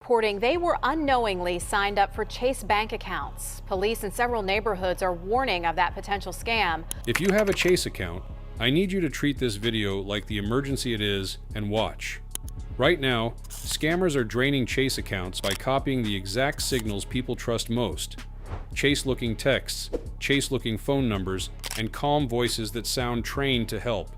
reporting they were unknowingly signed up for Chase bank accounts. Police in several neighborhoods are warning of that potential scam. If you have a Chase account, I need you to treat this video like the emergency it is and watch. Right now, scammers are draining Chase accounts by copying the exact signals people trust most. Chase-looking texts, Chase-looking phone numbers, and calm voices that sound trained to help.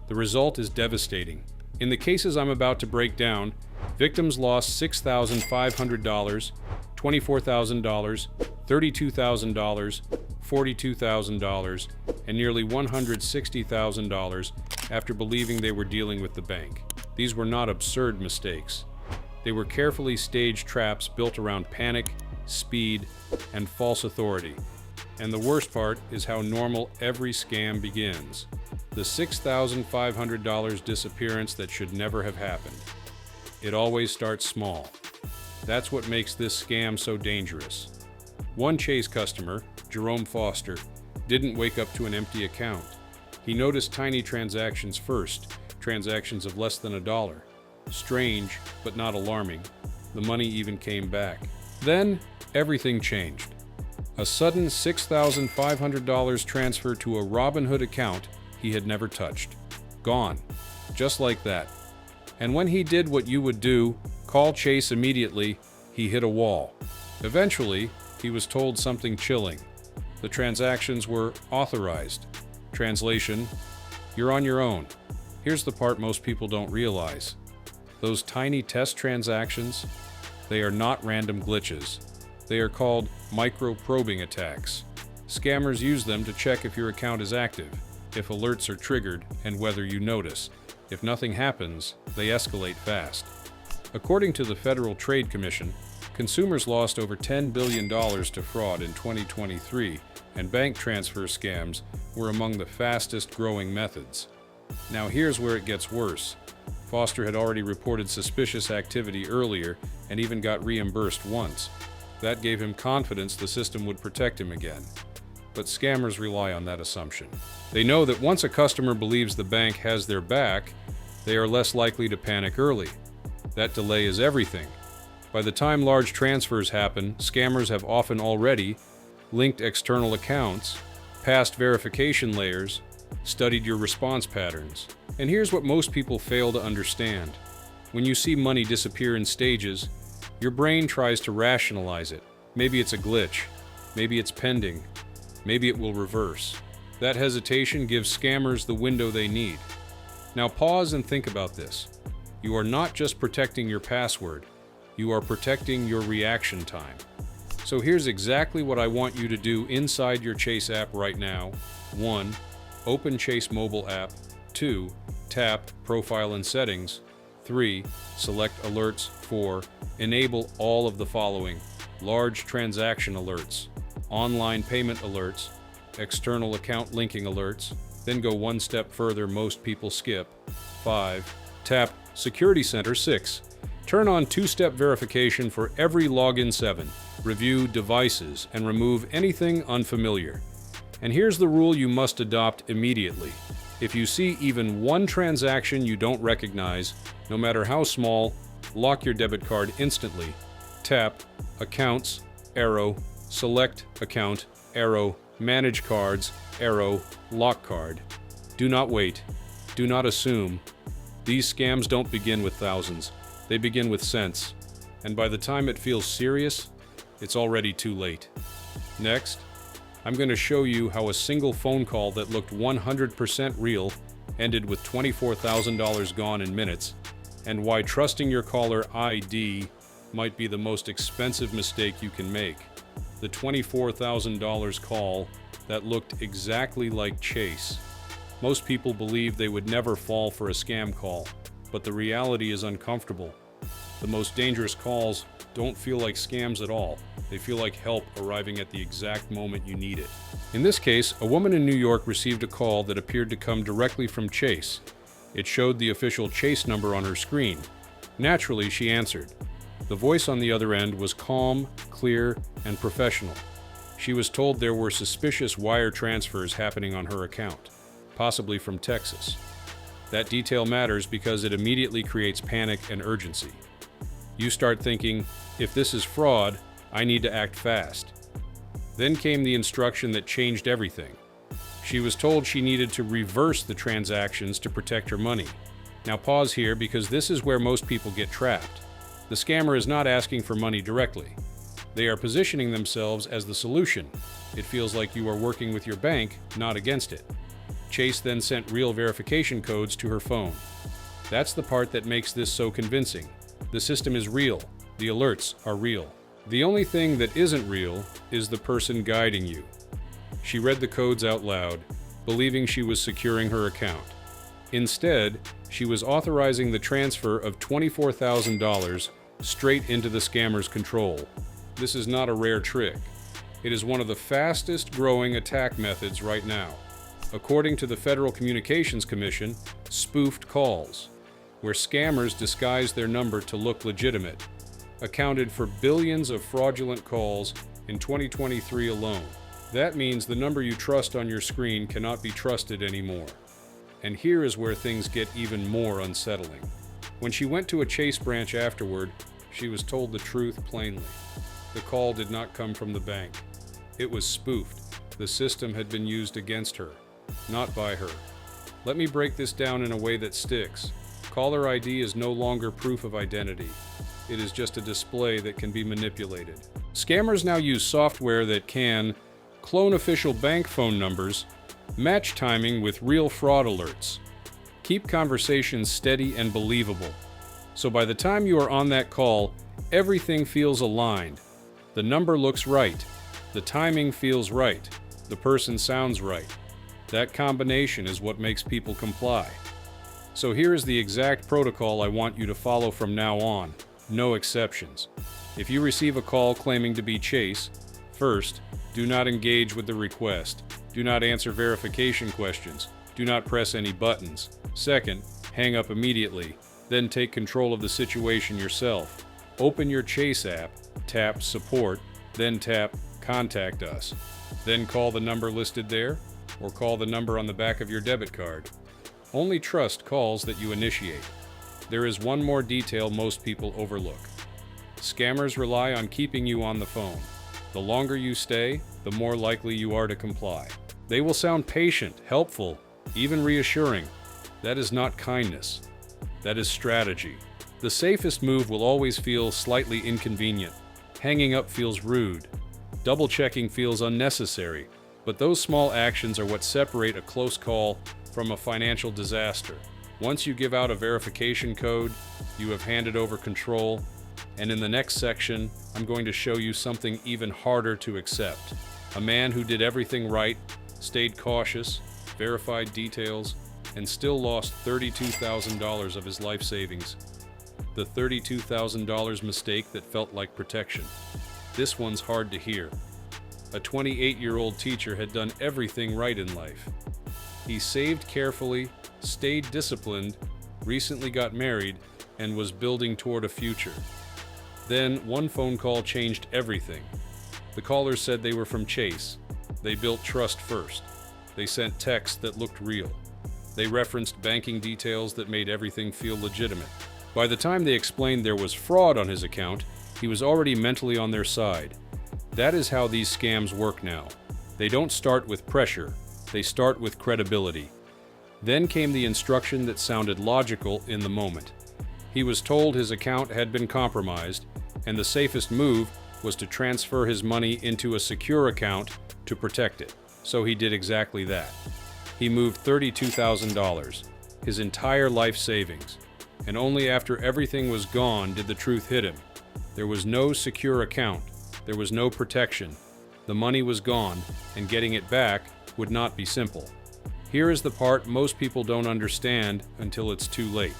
The result is devastating. In the cases I'm about to break down, victims lost $6,500, $24,000, $32,000, $42,000, and nearly $160,000 after believing they were dealing with the bank. These were not absurd mistakes. They were carefully staged traps built around panic, speed, and false authority. And the worst part is how normal every scam begins. The $6,500 disappearance that should never have happened. It always starts small. That's what makes this scam so dangerous. One Chase customer, Jerome Foster, didn't wake up to an empty account. He noticed tiny transactions first, transactions of less than $1. Strange, but not alarming. The money even came back. Then, everything changed. A sudden $6,500 transfer to a Robinhood account he had never touched. Gone. Just like that. And when he did what you would do, call Chase immediately, he hit a wall. Eventually, he was told something chilling. The transactions were authorized. Translation: you're on your own. Here's the part most people don't realize. Those tiny test transactions, they are not random glitches. They are called micro-probing attacks. Scammers use them to check if your account is active, if alerts are triggered, and whether you notice. If nothing happens, they escalate fast. According to the Federal Trade Commission, consumers lost over $10 billion to fraud in 2023, and bank transfer scams were among the fastest growing methods. Now here's where it gets worse. Foster had already reported suspicious activity earlier and even got reimbursed once. That gave him confidence the system would protect him again. But scammers rely on that assumption. They know that once a customer believes the bank has their back, they are less likely to panic early. That delay is everything. By the time large transfers happen, scammers have often already linked external accounts, passed verification layers, studied your response patterns. And here's what most people fail to understand. When you see money disappear in stages, your brain tries to rationalize it. Maybe it's a glitch. Maybe it's pending. Maybe it will reverse. That hesitation gives scammers the window they need. Now pause and think about this. You are not just protecting your password, you are protecting your reaction time. So here's exactly what I want you to do inside your Chase app right now. 1. Open Chase mobile app. 2. Tap Profile and Settings. 3. Select Alerts. 4. Enable all of the following: large transaction alerts, online payment alerts, external account linking alerts. Then go one step further most people skip. 5. Tap Security Center. 6. Turn on two-step verification for every login. 7. Review devices and remove anything unfamiliar. And here's the rule you must adopt immediately. If you see even one transaction you don't recognize, no matter how small, lock your debit card instantly. Tap Accounts, arrow, Select Account, arrow, Manage Cards, arrow, Lock Card. Do not wait. Do not assume. These scams don't begin with thousands. They begin with cents. And by the time it feels serious, it's already too late. Next, I'm going to show you how a single phone call that looked 100% real ended with $24,000 gone in minutes, and why trusting your caller ID might be the most expensive mistake you can make. The $24,000 call that looked exactly like Chase. Most people believe they would never fall for a scam call, but the reality is uncomfortable. The most dangerous calls don't feel like scams at all. They feel like help arriving at the exact moment you need it. In this case, a woman in New York received a call that appeared to come directly from Chase. It showed the official Chase number on her screen. Naturally, she answered. The voice on the other end was calm, clear, and professional. She was told there were suspicious wire transfers happening on her account, possibly from Texas. That detail matters because it immediately creates panic and urgency. You start thinking, if this is fraud, I need to act fast. Then came the instruction that changed everything. She was told she needed to reverse the transactions to protect her money. Now pause here because this is where most people get trapped. The scammer is not asking for money directly. They are positioning themselves as the solution. It feels like you are working with your bank, not against it. Chase then sent real verification codes to her phone. That's the part that makes this so convincing. The system is real. The alerts are real. The only thing that isn't real is the person guiding you. She read the codes out loud, believing she was securing her account. Instead, she was authorizing the transfer of $24,000 straight into the scammer's control. This is not a rare trick. It is one of the fastest growing attack methods right now. According to the Federal Communications Commission, spoofed calls, where scammers disguise their number to look legitimate, accounted for billions of fraudulent calls in 2023 alone. That means the number you trust on your screen cannot be trusted anymore. And here is where things get even more unsettling. When she went to a Chase branch afterward, she was told the truth plainly. The call did not come from the bank. It was spoofed. The system had been used against her, not by her. Let me break this down in a way that sticks. Caller ID is no longer proof of identity. It is just a display that can be manipulated. Scammers now use software that can clone official bank phone numbers, match timing with real fraud alerts, keep conversations steady and believable. So by the time you are on that call, everything feels aligned. The number looks right. The timing feels right. The person sounds right. That combination is what makes people comply. So here is the exact protocol I want you to follow from now on. No exceptions. If you receive a call claiming to be Chase, first, do not engage with the request. Do not answer verification questions. Do not press any buttons. Second, hang up immediately. Then take control of the situation yourself. Open your Chase app, tap Support, then tap Contact Us. Then call the number listed there, or call the number on the back of your debit card. Only trust calls that you initiate. There is one more detail most people overlook. Scammers rely on keeping you on the phone. The longer you stay, the more likely you are to comply. They will sound patient, helpful, even reassuring. That is not kindness. That is strategy. The safest move will always feel slightly inconvenient. Hanging up feels rude. Double-checking feels unnecessary. But those small actions are what separate a close call from a financial disaster. Once you give out a verification code, you have handed over control, and in the next section, I'm going to show you something even harder to accept. A man who did everything right, stayed cautious, verified details, and still lost $32,000 of his life savings. The $32,000 mistake that felt like protection. This one's hard to hear. A 28-year-old teacher had done everything right in life. He saved carefully, stayed disciplined, recently got married, and was building toward a future. Then, one phone call changed everything. The callers said they were from Chase. They built trust first. They sent texts that looked real. They referenced banking details that made everything feel legitimate. By the time they explained there was fraud on his account, he was already mentally on their side. That is how these scams work now. They don't start with pressure. They start with credibility. Then came the instruction that sounded logical in the moment. He was told his account had been compromised, and the safest move was to transfer his money into a secure account to protect it. So he did exactly that. He moved $32,000, his entire life savings, and only after everything was gone did the truth hit him. There was no secure account. There was no protection. The money was gone, and getting it back would not be simple. Here is the part most people don't understand until it's too late.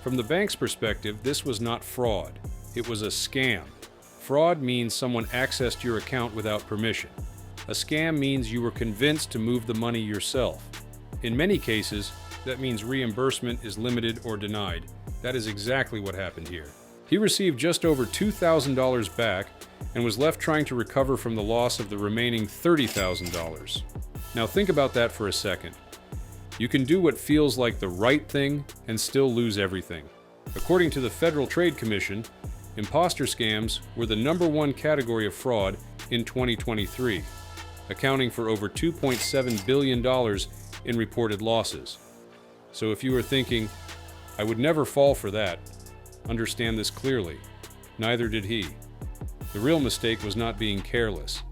From the bank's perspective, this was not fraud. It was a scam. Fraud means someone accessed your account without permission. A scam means you were convinced to move the money yourself. In many cases, that means reimbursement is limited or denied. That is exactly what happened here. He received just over $2,000 back and was left trying to recover from the loss of the remaining $30,000. Now think about that for a second. You can do what feels like the right thing and still lose everything. According to the Federal Trade Commission, Imposter scams were the #1 category of fraud in 2023, accounting for over $2.7 billion in reported losses. So if you are thinking, I would never fall for that, understand this clearly. Neither did he. The real mistake was not being careless.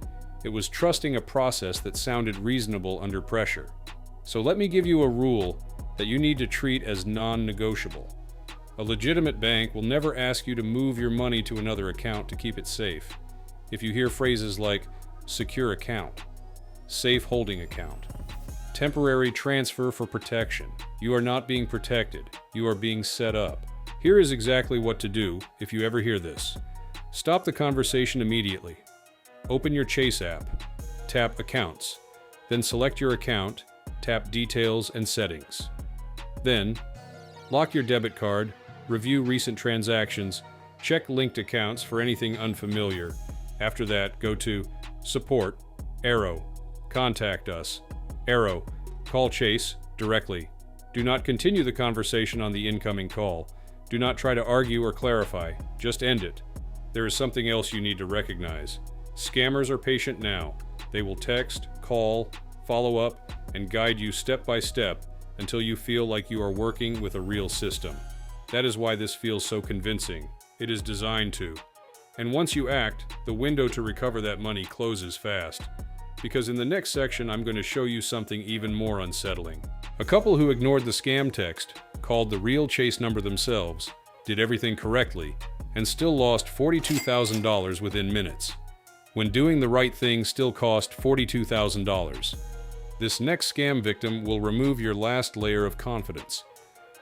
It was trusting a process that sounded reasonable under pressure. So let me give you a rule that you need to treat as non-negotiable. A legitimate bank will never ask you to move your money to another account to keep it safe. If you hear phrases like secure account, safe holding account, temporary transfer for protection, you are not being protected, you are being set up. Here is exactly what to do if you ever hear this. Stop the conversation immediately. Open your Chase app, tap Accounts, then select your account, tap Details and Settings. Then, lock your debit card, review recent transactions, check linked accounts for anything unfamiliar. After that, go to Support, arrow, Contact Us, arrow, call Chase directly. Do not continue the conversation on the incoming call. Do not try to argue or clarify, just end it. There is something else you need to recognize. Scammers are patient now. They will text, call, follow up, and guide you step by step until you feel like you are working with a real system. That is why this feels so convincing. It is designed to. And once you act, the window to recover that money closes fast. Because in the next section, I'm going to show you something even more unsettling. A couple who ignored the scam text, called the real Chase number themselves, did everything correctly, and still lost $42,000 within minutes, when doing the right thing still cost $42,000. This next scam victim will remove your last layer of confidence.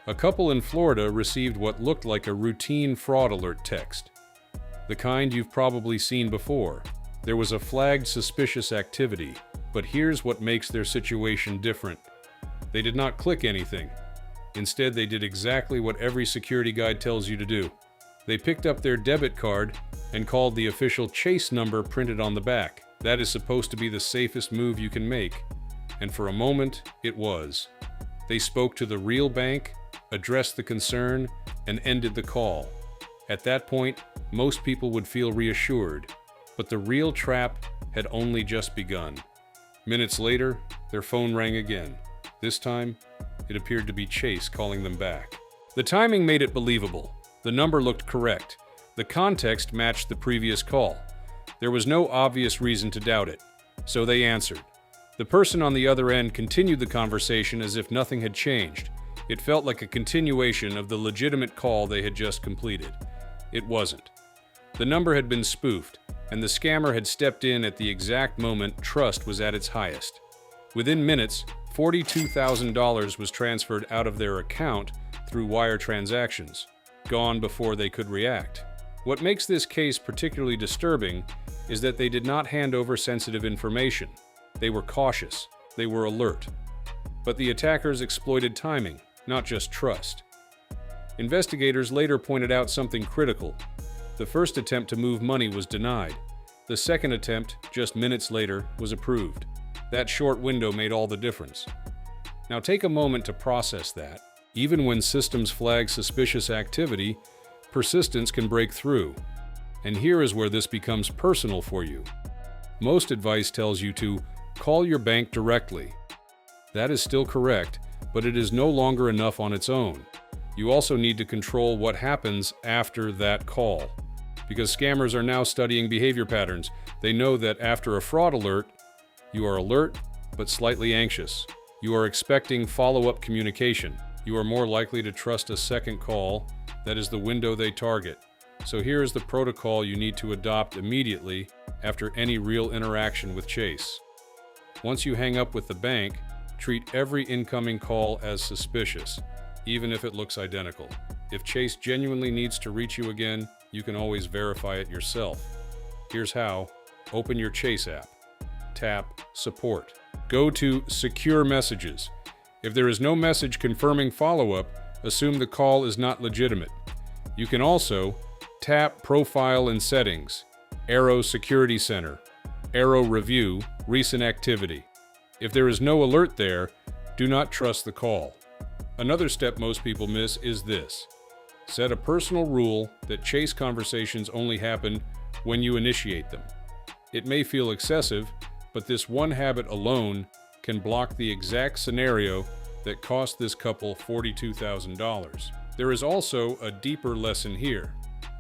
A couple in Florida received what looked like a routine fraud alert text, the kind you've probably seen before. There was a flagged suspicious activity, but here's what makes their situation different. They did not click anything. Instead, they did exactly what every security guide tells you to do. They picked up their debit card and called the official Chase number printed on the back. That is supposed to be the safest move you can make. And for a moment, it was. They spoke to the real bank, addressed the concern, and ended the call. At that point, most people would feel reassured, but the real trap had only just begun. Minutes later, their phone rang again. This time, it appeared to be Chase calling them back. The timing made it believable. The number looked correct. The context matched the previous call. There was no obvious reason to doubt it, so they answered. The person on the other end continued the conversation as if nothing had changed. It felt like a continuation of the legitimate call they had just completed. It wasn't. The number had been spoofed, and the scammer had stepped in at the exact moment trust was at its highest. Within minutes, $42,000 was transferred out of their account through wire transactions, gone before they could react. What makes this case particularly disturbing is that they did not hand over sensitive information. They were cautious, they were alert. But the attackers exploited timing, not just trust. Investigators later pointed out something critical. The first attempt to move money was denied. The second attempt, just minutes later, was approved. That short window made all the difference. Now take a moment to process that. Even when systems flag suspicious activity, persistence can break through. And here is where this becomes personal for you. Most advice tells you to call your bank directly. That is still correct, but it is no longer enough on its own. You also need to control what happens after that call. Because scammers are now studying behavior patterns. They know that after a fraud alert, you are alert but slightly anxious. You are expecting follow-up communication. You are more likely to trust a second call. That is the window they target. So here is the protocol you need to adopt immediately after any real interaction with Chase. Once you hang up with the bank, treat every incoming call as suspicious, even if it looks identical. If Chase genuinely needs to reach you again, you can always verify it yourself. Here's how. Open your Chase app. Tap Support. Go to Secure Messages. If there is no message confirming follow-up, assume the call is not legitimate. You can also tap Profile and Settings, arrow Security Center, arrow Review, Recent Activity. If there is no alert there, do not trust the call. Another step most people miss is this. Set a personal rule that Chase conversations only happen when you initiate them. It may feel excessive, but this one habit alone can block the exact scenario that cost this couple $42,000. There is also a deeper lesson here.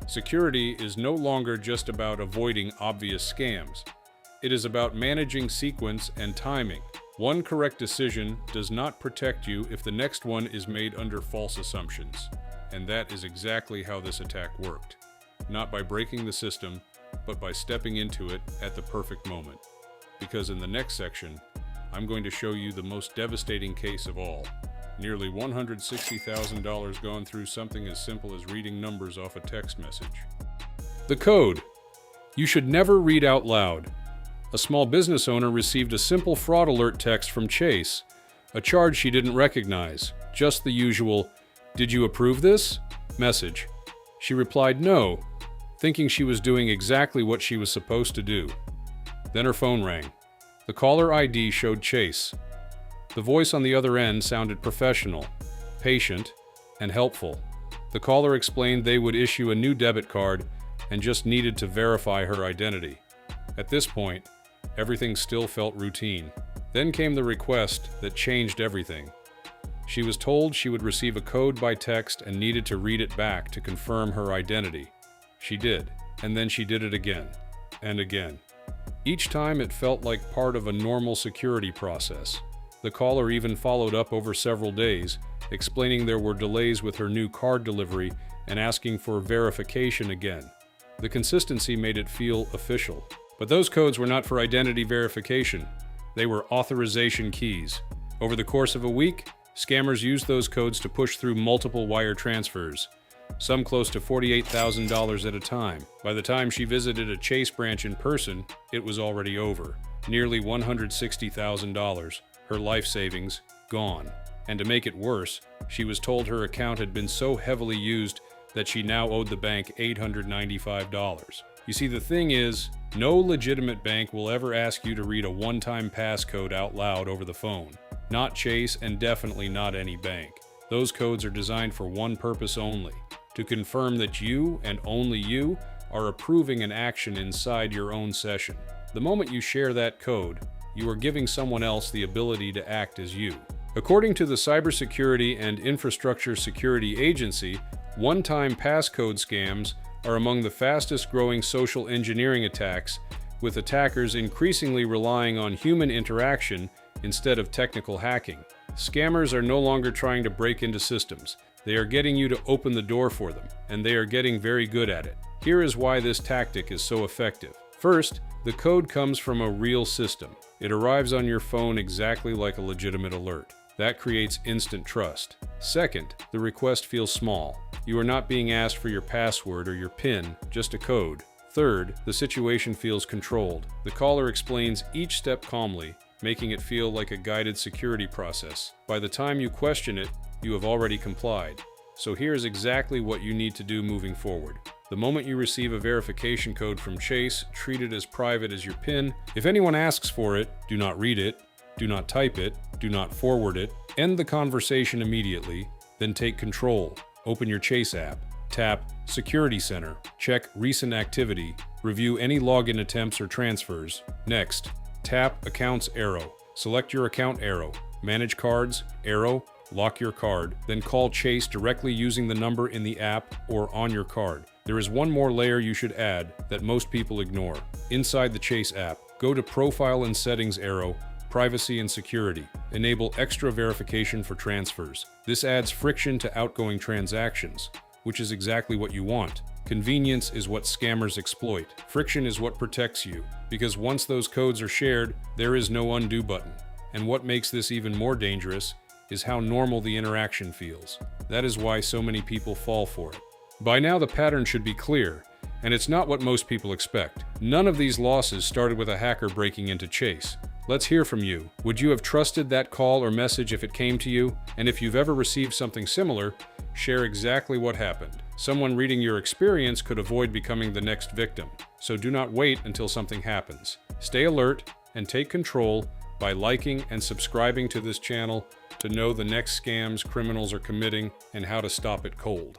Security is no longer just about avoiding obvious scams. It is about managing sequence and timing. One correct decision does not protect you if the next one is made under false assumptions. And that is exactly how this attack worked. Not by breaking the system, but by stepping into it at the perfect moment. Because in the next section, I'm going to show you the most devastating case of all. Nearly $160,000 gone through something as simple as reading numbers off a text message. The code. You should never read out loud. A small business owner received a simple fraud alert text from Chase, a charge she didn't recognize, just the usual, "Did you approve this?" message. She replied no, thinking she was doing exactly what she was supposed to do. Then her phone rang. The caller ID showed Chase. The voice on the other end sounded professional, patient, and helpful. The caller explained they would issue a new debit card and just needed to verify her identity. At this point, everything still felt routine. Then came the request that changed everything. She was told she would receive a code by text and needed to read it back to confirm her identity. She did, and then she did it again, and again. Each time it felt like part of a normal security process. The caller even followed up over several days, explaining there were delays with her new card delivery and asking for verification again. The consistency made it feel official. But those codes were not for identity verification. They were authorization keys. Over the course of a week, scammers used those codes to push through multiple wire transfers, some close to $48,000 at a time. By the time she visited a Chase branch in person, it was already over. Nearly $160,000, her life savings, gone. And to make it worse, she was told her account had been so heavily used that she now owed the bank $895. You see, the thing is, no legitimate bank will ever ask you to read a one-time passcode out loud over the phone. Not Chase, and definitely not any bank. Those codes are designed for one purpose only: to confirm that you, and only you, are approving an action inside your own session. The moment you share that code, you are giving someone else the ability to act as you. According to the Cybersecurity and Infrastructure Security Agency, one-time passcode scams are among the fastest-growing social engineering attacks, with attackers increasingly relying on human interaction instead of technical hacking. Scammers are no longer trying to break into systems. They are getting you to open the door for them, and they are getting very good at it. Here is why this tactic is so effective. First, the code comes from a real system. It arrives on your phone exactly like a legitimate alert. That creates instant trust. Second, the request feels small. You are not being asked for your password or your PIN, just a code. Third, the situation feels controlled. The caller explains each step calmly, making it feel like a guided security process. By the time you question it, you have already complied. So here's exactly what you need to do moving forward. The moment you receive a verification code from Chase, treat it as private as your PIN. If anyone asks for it, do not read it, do not type it, do not forward it. End the conversation immediately, then take control. Open your Chase app. Tap Security Center. Check Recent Activity. Review any login attempts or transfers. Next, tap Accounts arrow. Select your account arrow. Manage cards arrow. Lock your card. Then call Chase directly using the number in the app or on your card. There is one more layer you should add that most people ignore. Inside the Chase app, go to Profile and Settings arrow. Privacy and Security. Enable extra verification for transfers. This adds friction to outgoing transactions, which is exactly what you want. Convenience is what scammers exploit. Friction is what protects you, because once those codes are shared, there is no undo button. And what makes this even more dangerous is how normal the interaction feels. That is why so many people fall for it. By now the pattern should be clear, and it's not what most people expect. None of these losses started with a hacker breaking into Chase. Let's hear from you. Would you have trusted that call or message if it came to you? And if you've ever received something similar, share exactly what happened. Someone reading your experience could avoid becoming the next victim. So do not wait until something happens. Stay alert and take control by liking and subscribing to this channel to know the next scams criminals are committing and how to stop it cold.